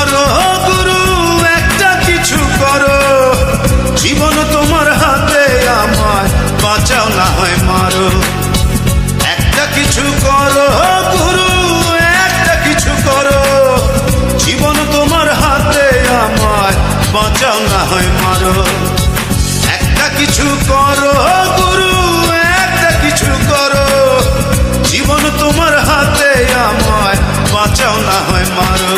করো গুরু, একটা কিছু করো, জীবন তোমার হাতে, আমায় বাঁচাও না হয় মারো। একটা কিছু করো গুরু, একটা কিছু করো, জীবন তোমার হাতে, আমায় বাঁচাও না হয় মারো। একটা কিছু করো গুরু, একটা কিছু করো, জীবন তোমার হাতে, আমায় বাঁচাও না হয় মারো।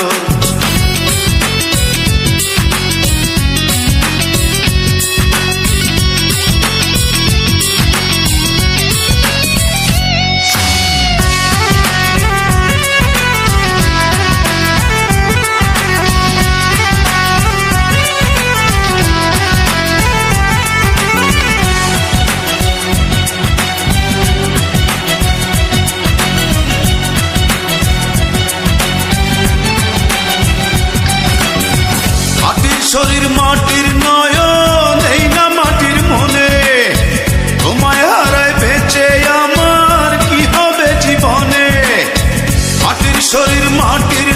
শরীর মাটির নয়ন, এই না মাটির মনে, তোমায় হারায় বেঁচে আমার কি হবে জীবনে। মাটির শরীর মাটির